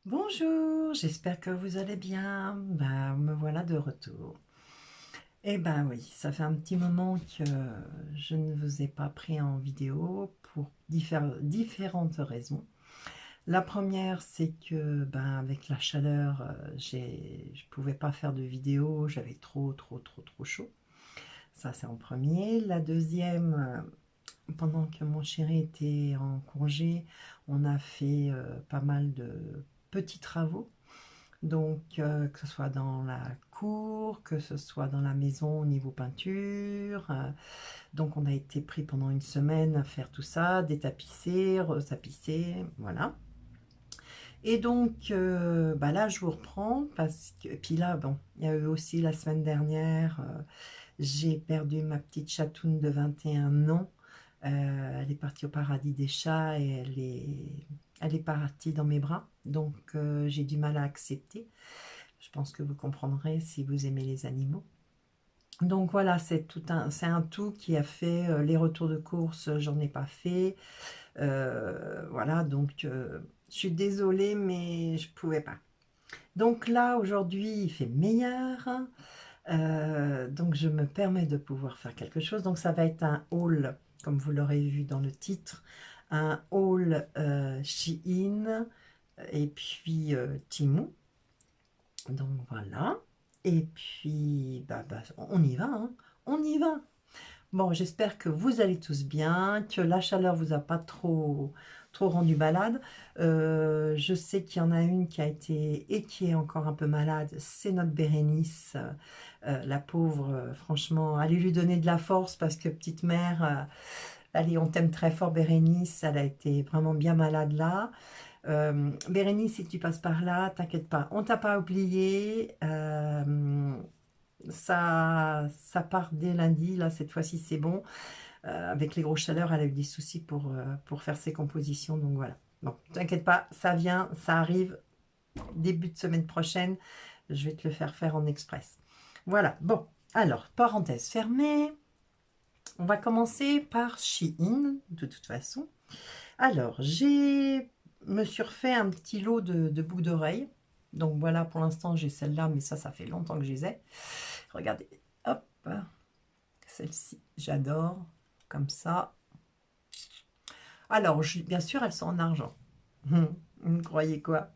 Bonjour, j'espère que vous allez bien. Me voilà de retour. Eh ben oui, ça fait un petit moment que je ne vous ai pas pris en vidéo pour différentes raisons. La première, c'est que avec la chaleur, je pouvais pas faire de vidéo, j'avais trop chaud. Ça, c'est en premier. La deuxième, pendant que mon chéri était en congé, on a fait pas mal de petits travaux. Donc, que ce soit dans la cour, que ce soit dans la maison au niveau peinture. Donc, on a été pris pendant une semaine à faire tout ça, détapisser, retapisser, voilà. Et donc, là, je vous reprends parce que... Puis là, bon, il y a eu aussi la semaine dernière, j'ai perdu ma petite chatoune de 21 ans. Elle est partie au paradis des chats et elle est partie dans mes bras. Donc, j'ai du mal à accepter. Je pense que vous comprendrez si vous aimez les animaux. Donc voilà, c'est un tout qui a fait les retours de course, j'en ai pas fait. Voilà, donc je suis désolée, mais je pouvais pas. Donc là, aujourd'hui, il fait meilleur. Donc je me permets de pouvoir faire quelque chose. Donc ça va être un haul, comme vous l'aurez vu dans le titre, un haul Shein et puis Temu. Donc voilà. Et puis, on y va, hein. On y va. Bon, j'espère que vous allez tous bien, que la chaleur vous a pas trop rendu malade. Je sais qu'il y en a une qui a été et qui est encore un peu malade, c'est notre Bérénice. La pauvre, franchement, allez lui donner de la force parce que petite mère, allez, on t'aime très fort Bérénice, elle a été vraiment bien malade là. Bérénice, si tu passes par là, t'inquiète pas, on t'a pas oublié. Ça part dès lundi, là, cette fois-ci, c'est bon. Avec les grosses chaleurs, elle a eu des soucis pour faire ses compositions, donc voilà. Bon, t'inquiète pas, ça vient, ça arrive, début de semaine prochaine, je vais te le faire en express. Voilà, bon, alors, parenthèse fermée, on va commencer par Shein, de toute façon. Alors, me suis refait un petit lot de boucles d'oreilles. Donc voilà, pour l'instant, j'ai celle-là, mais ça fait longtemps que je les ai. Regardez, hop, celle-ci, j'adore, comme ça. Alors, bien sûr, elles sont en argent. Vous croyez quoi?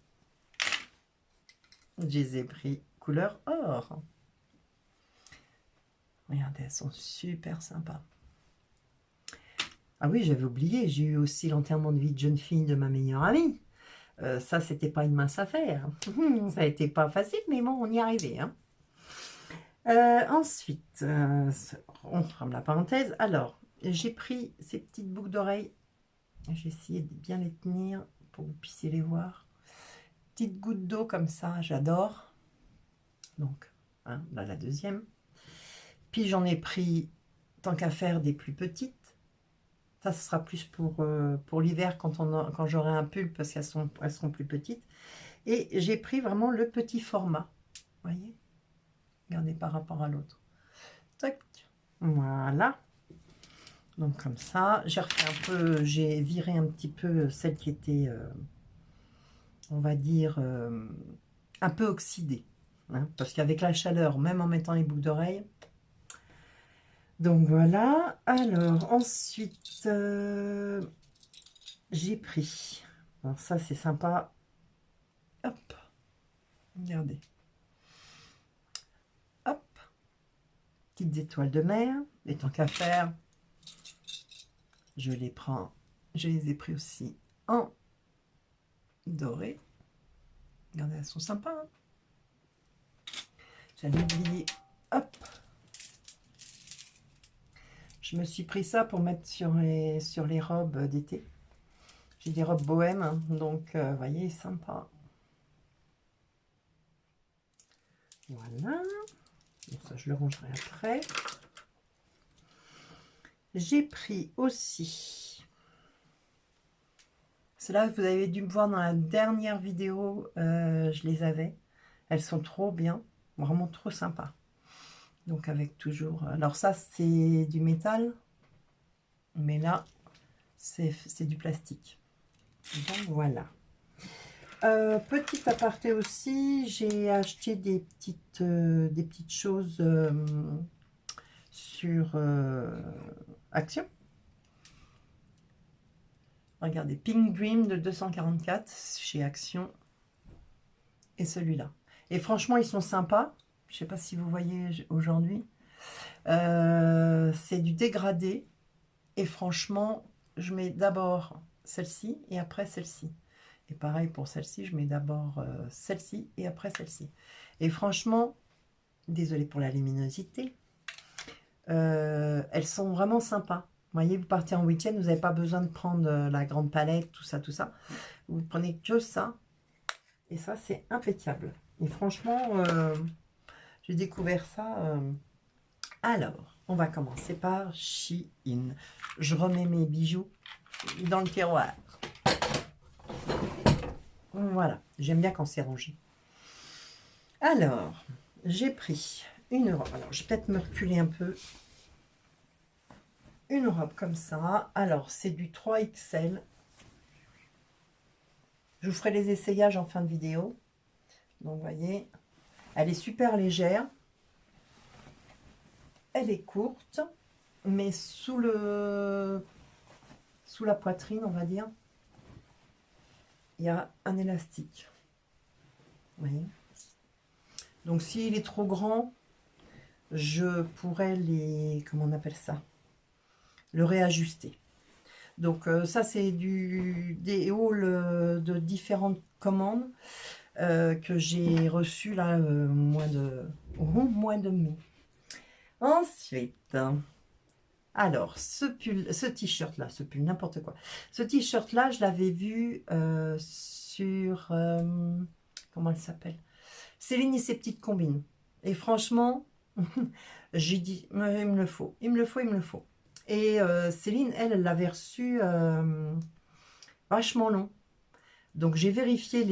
Je les ai pris couleur or. Regardez, elles sont super sympas. Ah oui, j'avais oublié, j'ai eu aussi l'enterrement de vie de jeune fille de ma meilleure amie. Ça, c'était pas une mince affaire. Ça a été pas facile, mais bon, on y arrivait. Hein. Ensuite, on ferme la parenthèse. Alors, j'ai pris ces petites boucles d'oreilles. J'ai essayé de bien les tenir pour que vous puissiez les voir. Petites gouttes d'eau comme ça, j'adore. Donc, hein, là, la deuxième. Puis j'en ai pris, tant qu'à faire, des plus petites. Ça, ce sera plus pour l'hiver quand j'aurai un pull parce elles seront plus petites. Et j'ai pris vraiment le petit format. Vous voyez? Regardez par rapport à l'autre. Tac. Voilà. Donc comme ça, j'ai refait un peu, j'ai viré un petit peu celle qui était, on va dire, un peu oxydée. Hein, parce qu'avec la chaleur, même en mettant les boucles d'oreilles. Donc voilà. Alors ensuite, j'ai pris. Alors ça c'est sympa. Hop. Regardez. Hop. Petites étoiles de mer. Et tant qu'à faire, je les prends. Je les ai pris aussi en doré. Regardez, elles sont sympas. Hein. J'avais oublié. Hop. Je me suis pris ça pour mettre sur les robes d'été. J'ai des robes bohème, hein, donc vous voyez, sympa. Voilà. Bon, ça, je le rangerai après. J'ai pris aussi... Cela, vous avez dû me voir dans la dernière vidéo, je les avais. Elles sont trop bien, vraiment trop sympas. Donc avec toujours... Alors ça, c'est du métal, mais là, c'est du plastique. Donc voilà. Petit aparté aussi, j'ai acheté des petites choses sur Action. Regardez, Pink Dream de 244 chez Action et celui-là. Et franchement, ils sont sympas. Je ne sais pas si vous voyez aujourd'hui. C'est du dégradé. Et franchement, je mets d'abord celle-ci et après celle-ci. Et pareil pour celle-ci, je mets d'abord celle-ci et après celle-ci. Et franchement, désolée pour la luminosité, elles sont vraiment sympas. Vous voyez, vous partez en week-end, vous n'avez pas besoin de prendre la grande palette, tout ça, tout ça. Vous prenez que ça. Et ça, c'est impeccable. Et franchement, j'ai découvert ça. Alors, on va commencer par Shein. Je remets mes bijoux dans le tiroir. Voilà, j'aime bien quand c'est rangé. Alors, j'ai pris une robe. Alors, je vais peut-être me reculer un peu. Une robe comme ça. Alors, c'est du 3XL. Je vous ferai les essayages en fin de vidéo. Donc, vous voyez, elle est super légère. Elle est courte, mais sous la poitrine, on va dire, il y a un élastique. Vous voyez. Donc, s'il est trop grand, je pourrais comment on appelle ça, le réajuster. Donc ça, c'est des hauls de différentes commandes que j'ai reçues là au mois de mai. Ensuite, alors ce t-shirt là, ce pull, n'importe quoi. Ce t-shirt là, je l'avais vu sur comment elle s'appelle, Céline et ses petites combines. Et franchement, j'ai dit, il me le faut, il me le faut, il me le faut. Et Céline, elle l'avait reçu vachement long. Donc j'ai vérifié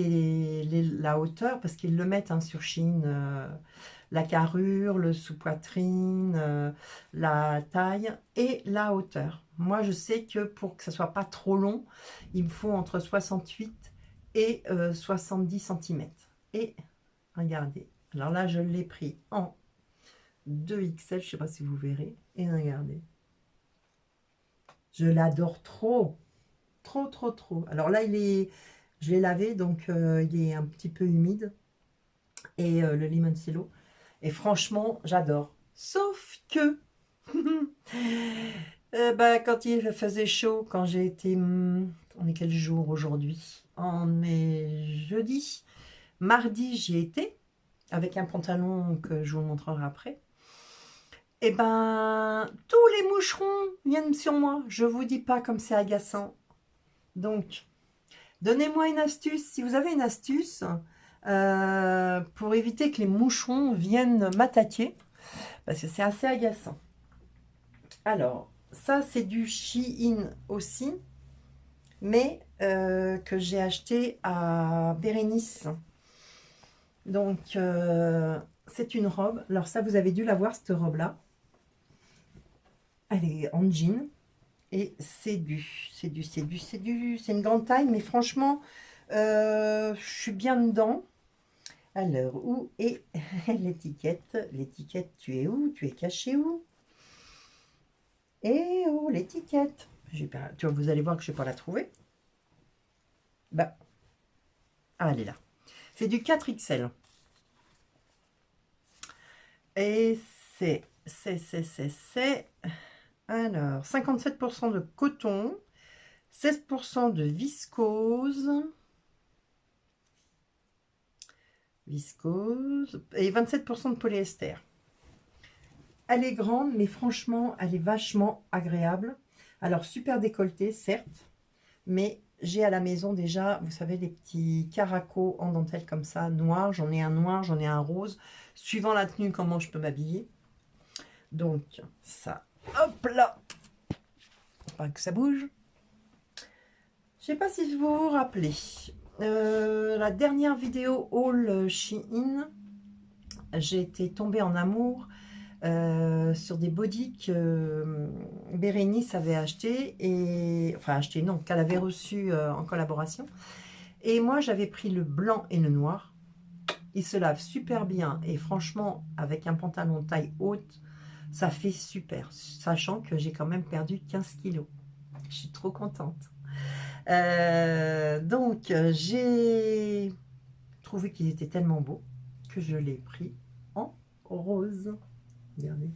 la hauteur parce qu'ils le mettent sur Shein, la carrure, le sous-poitrine, la taille et la hauteur. Moi je sais que pour que ça soit pas trop long, il me faut entre 68 et 70 cm. Et regardez, alors là je l'ai pris en 2XL, je sais pas si vous verrez. Et regardez. Je l'adore trop. Trop, trop, trop. Alors là, je l'ai lavé, donc il est un petit peu humide. Et le limoncello. Et franchement, j'adore. Sauf que, bah, quand il faisait chaud, quand j'ai été... on est quel jour aujourd'hui? On est jeudi. Mardi, j'y étais. Avec un pantalon que je vous montrerai après. Et ben, tous les moucherons viennent sur moi. Je vous dis pas comme c'est agaçant. Donc, donnez-moi une astuce. Si vous avez une astuce pour éviter que les moucherons viennent m'attaquer, parce que c'est assez agaçant. Alors, ça, c'est du Shein aussi, mais que j'ai acheté à Bérénice. Donc, c'est une robe. Alors ça, vous avez dû la voir, cette robe-là. Elle est en jean. Et c'est une grande taille, mais franchement, je suis bien dedans. Alors, où est l'étiquette? L'étiquette, tu es où? Tu es caché où? Et où l'étiquette? Tu vois, vous allez voir que je ne vais pas la trouver. Bah, ah, elle est là. C'est du 4XL. Et c'est... Alors, 57% de coton, 16% de viscose et 27% de polyester. Elle est grande, mais franchement, elle est vachement agréable. Alors, super décolleté, certes, mais j'ai à la maison déjà, vous savez, des petits caracos en dentelle comme ça, noir. J'en ai un noir, j'en ai un rose, suivant la tenue, comment je peux m'habiller. Donc, ça, hop là, pas que ça bouge. Je sais pas si vous vous rappelez, la dernière vidéo haul Shein, j'ai été tombée en amour sur des bodys que Bérénice avait acheté, et enfin acheté non, qu'elle avait reçu en collaboration. Et moi, j'avais pris le blanc et le noir. Il se lave super bien. Et franchement, avec un pantalon taille haute, ça fait super. Sachant que j'ai quand même perdu 15 kilos. Je suis trop contente. Donc, j'ai trouvé qu'ils étaient tellement beaux que je l'ai pris en rose. Regardez.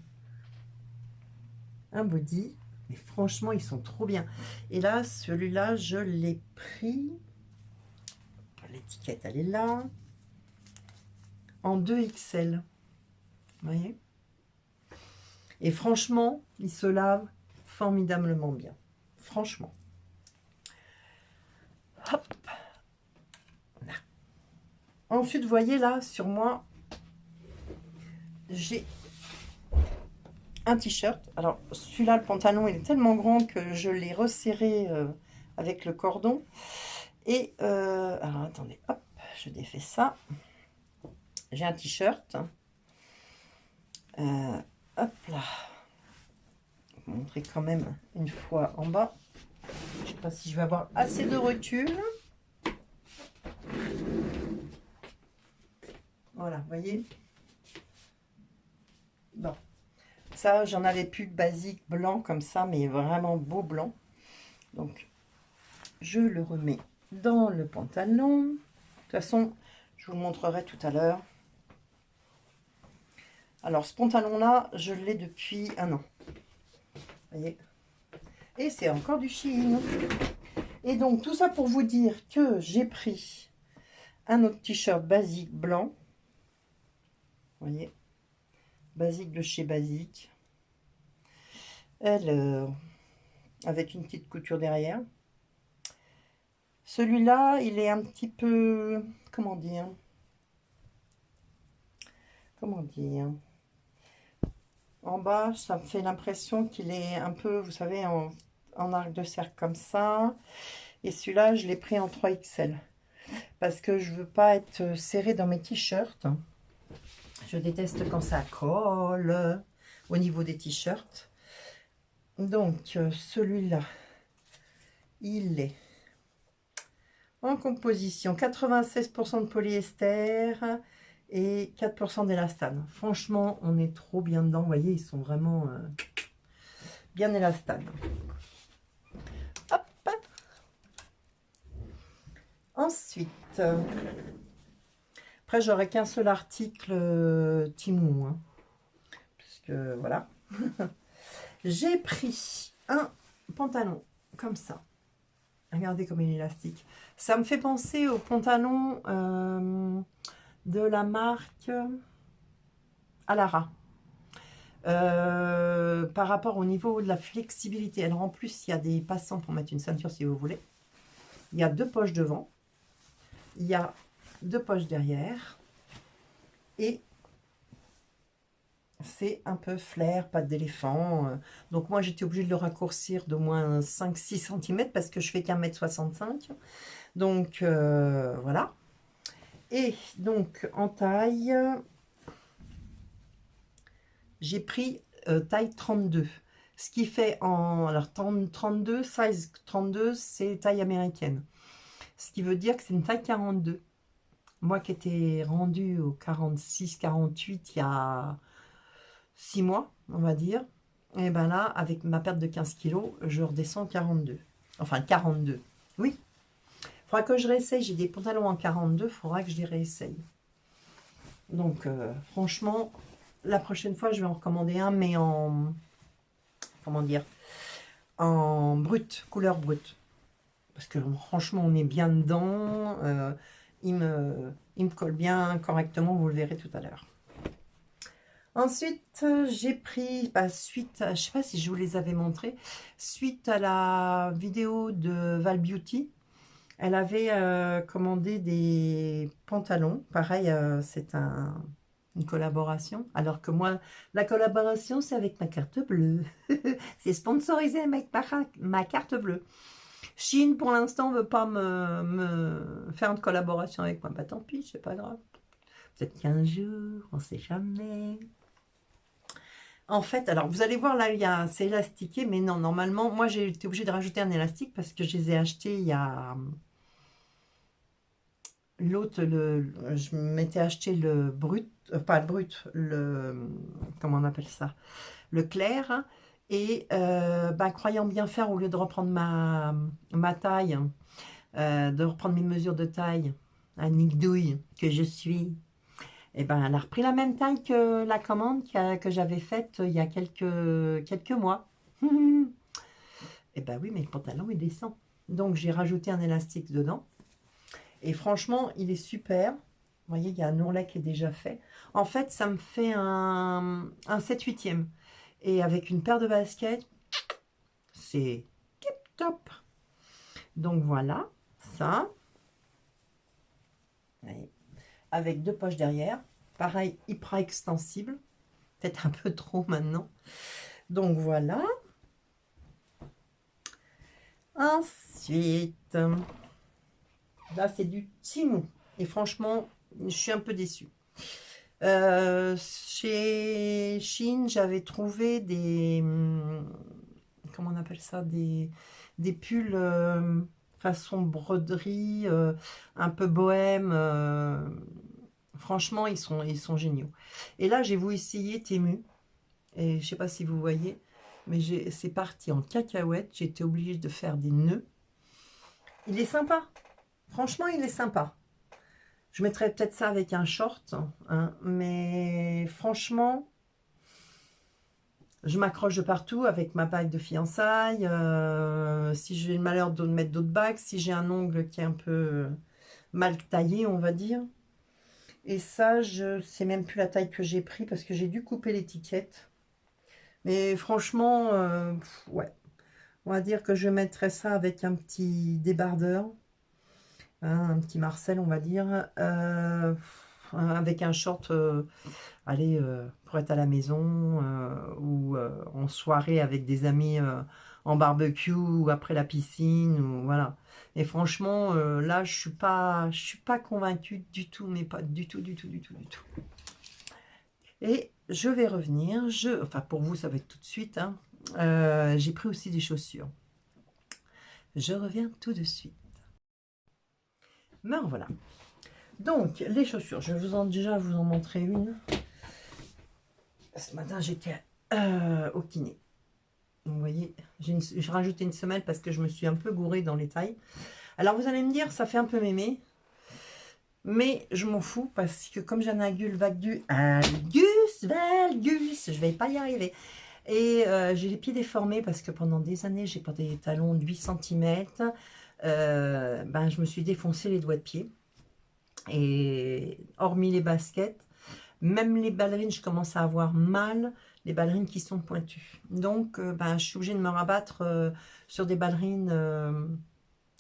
Un body. Mais franchement, ils sont trop bien. Et là, celui-là, je l'ai pris. L'étiquette, elle est là. En 2XL. Vous voyez? Et franchement, il se lave formidablement bien. Franchement. Hop. Là. Ensuite, vous voyez là, sur moi, j'ai un t-shirt. Alors, celui-là, le pantalon, il est tellement grand que je l'ai resserré avec le cordon. Et, alors, attendez, hop, je défais ça. J'ai un t-shirt. Hop là. Je vais vous montrer quand même une fois en bas. Je ne sais pas si je vais avoir assez de recul. Voilà, vous voyez. Bon. Ça, j'en avais plus de basique blanc comme ça, mais vraiment beau blanc. Donc, je le remets dans le pantalon. De toute façon, je vous le montrerai tout à l'heure. Alors, ce pantalon-là, je l'ai depuis un an. Vous voyez? Et c'est encore du Shein. Et donc, tout ça pour vous dire que j'ai pris un autre t-shirt basique blanc. Vous voyez? Basique de chez Basique. Elle, avec une petite couture derrière. Celui-là, il est un petit peu... Comment dire? Comment dire? En bas, ça me fait l'impression qu'il est un peu, vous savez, en arc de cercle comme ça. Et celui-là, je l'ai pris en 3XL. Parce que je veux pas être serrée dans mes t-shirts. Je déteste quand ça colle au niveau des t-shirts. Donc, celui-là, il est en composition 96% de polyester et 4% d'élastane. Franchement, on est trop bien dedans. Vous voyez, ils sont vraiment bien élastane. Hop. Ensuite, après, j'aurai qu'un seul article Temu. Hein, parce que voilà. J'ai pris un pantalon comme ça. Regardez comme il est élastique. Ça me fait penser au pantalon de la marque Alara. Par rapport au niveau de la flexibilité. Alors en plus, il y a des passants pour mettre une ceinture si vous voulez. Il y a 2 poches devant. Il y a 2 poches derrière. Et c'est un peu flair, patte d'éléphant. Donc moi, j'étais obligée de le raccourcir d'au moins 5-6 cm parce que je fais qu'1,65 m. Donc voilà. Et donc en taille, j'ai pris taille 32. Ce qui fait en... Alors 32, size 32, c'est taille américaine. Ce qui veut dire que c'est une taille 42. Moi qui étais rendue au 46-48 il y a 6 mois, on va dire. Et ben là, avec ma perte de 15 kilos, je redescends 42. Enfin 42. Oui. Il faudra que je réessaye. J'ai des pantalons en 42, il faudra que je les réessaye. Donc franchement, la prochaine fois, je vais en recommander un, mais en... Comment dire? En brut, couleur brute. Parce que franchement, on est bien dedans. Il me colle bien correctement, vous le verrez tout à l'heure. Ensuite, j'ai pris, suite, je ne sais pas si je vous les avais montrés, suite à la vidéo de Val Beauty, elle avait commandé des pantalons. Pareil, c'est une collaboration. Alors que moi, la collaboration, c'est avec ma carte bleue. C'est sponsorisé avec ma carte bleue. Shein, pour l'instant, ne veut pas me faire une collaboration avec moi. Bah tant pis, c'est pas grave. Peut-être qu'un jour, on ne sait jamais. En fait, alors vous allez voir là, c'est élastiqué, mais non, normalement, moi j'ai été obligée de rajouter un élastique parce que je les ai achetés il y a L'autre, je m'étais acheté le brut, pas le brut, comment on appelle ça, le clair. Et bah, croyant bien faire, au lieu de reprendre ma taille, de reprendre mes mesures de taille, un nigdouille que je suis, et ben elle a repris la même taille que la commande que j'avais faite il y a quelques mois. Et ben oui, mais le pantalon il descend. Donc j'ai rajouté un élastique dedans. Et franchement, il est super. Vous voyez, il y a un ourlet qui est déjà fait. En fait, ça me fait un 7/8e. Et avec une paire de baskets, c'est tip top. Donc voilà, ça. Allez. Avec 2 poches derrière. Pareil, hyper extensible. Peut-être un peu trop maintenant. Donc voilà. Ensuite, là c'est du Temu. Et franchement, je suis un peu déçue. Chez Shein, j'avais trouvé des... comment on appelle ça, des pulls façon broderie, un peu bohème. Franchement, ils sont géniaux. Et là, j'ai voulu essayer Temu. Et je sais pas si vous voyez, mais c'est parti en cacahuète. J'étais obligée de faire des nœuds. Il est sympa. Franchement, il est sympa. Je mettrais peut-être ça avec un short, hein, mais franchement, je m'accroche de partout avec ma bague de fiançailles. Si j'ai le malheur de mettre d'autres bagues, si j'ai un ongle qui est un peu mal taillé, on va dire. Et ça, je sais même plus la taille que j'ai pris parce que j'ai dû couper l'étiquette. Mais franchement, ouais. On va dire que je mettrais ça avec un petit débardeur. Hein, un petit Marcel, on va dire. Avec un short, allez, pour être à la maison ou en soirée avec des amis en barbecue ou après la piscine. Ou, voilà. Et franchement, là, je suis pas convaincue du tout, mais pas du tout, du tout, du tout, du tout. Et je vais revenir, enfin pour vous ça va être tout de suite, hein. J'ai pris aussi des chaussures. Je reviens tout de suite. Ben voilà. Donc les chaussures, je vais déjà vous en montrer une. Ce matin j'étais au kiné. Vous voyez, j'ai rajouté une semelle parce que je me suis un peu gourée dans les tailles. Alors vous allez me dire, ça fait un peu mémé. Mais je m'en fous parce que comme j'ai un valgus, je vais pas y arriver. Et j'ai les pieds déformés parce que pendant des années, j'ai porté des talons de 8 cm. Ben, je me suis défoncé les doigts de pied. Et hormis les baskets, même les ballerines, je commence à avoir mal, les ballerines qui sont pointues. Donc, ben, je suis obligée de me rabattre sur des ballerines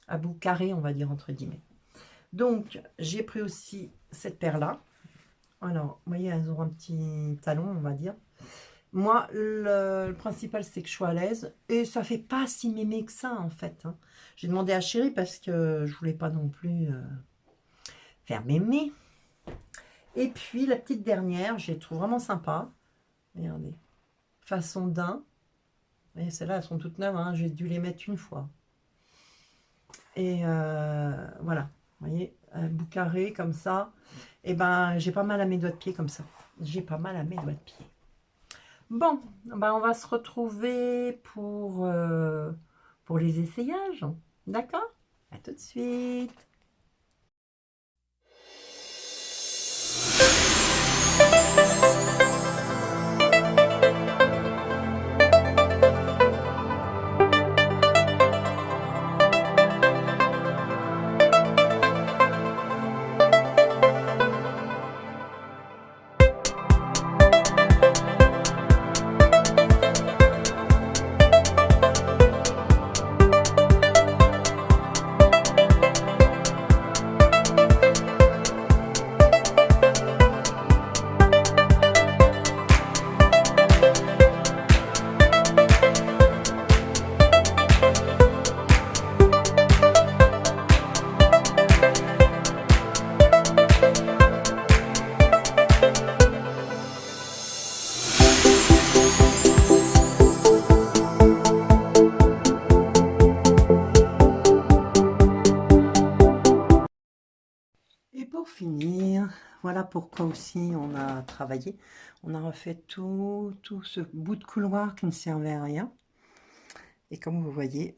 à bout carré, on va dire, entre guillemets. Donc, j'ai pris aussi cette paire-là. Alors, vous voyez, elles ont un petit talon, on va dire. Moi, le principal, c'est que je sois à l'aise. Et ça fait pas si mémé que ça, en fait. Hein. J'ai demandé à Chérie parce que je voulais pas non plus faire mémé. Et puis, la petite dernière, je les trouve vraiment sympa. Regardez. Façon daim. Vous voyez, celles-là, elles sont toutes neuves. Hein. J'ai dû les mettre une fois. Et voilà. Vous voyez, un bout carré comme ça. Et ben, j'ai pas mal à mes doigts de pied comme ça. J'ai pas mal à mes doigts de pied. Bon, ben on va se retrouver pour les essayages. D'accord? À tout de suite. finir. Voilà pourquoi aussi on a travaillé. On a refait tout ce bout de couloir qui ne servait à rien. Et comme vous voyez,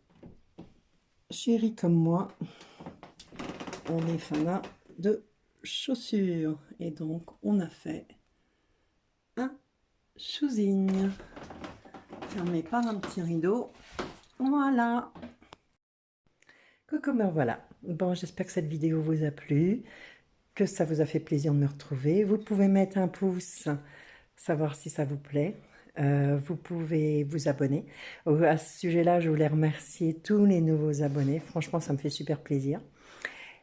chéri comme moi, on est fanat de chaussures. Et donc, on a fait un shoesing fermé par un petit rideau. Voilà. Coucou, ben voilà. Bon, j'espère que cette vidéo vous a plu, que ça vous a fait plaisir de me retrouver. Vous pouvez mettre un pouce, savoir si ça vous plaît. Vous pouvez vous abonner. À ce sujet-là, je voulais remercier tous les nouveaux abonnés. Franchement, ça me fait super plaisir.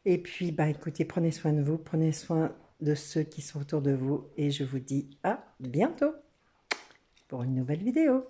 Et puis, bah, écoutez, prenez soin de vous, prenez soin de ceux qui sont autour de vous. Et je vous dis à bientôt pour une nouvelle vidéo.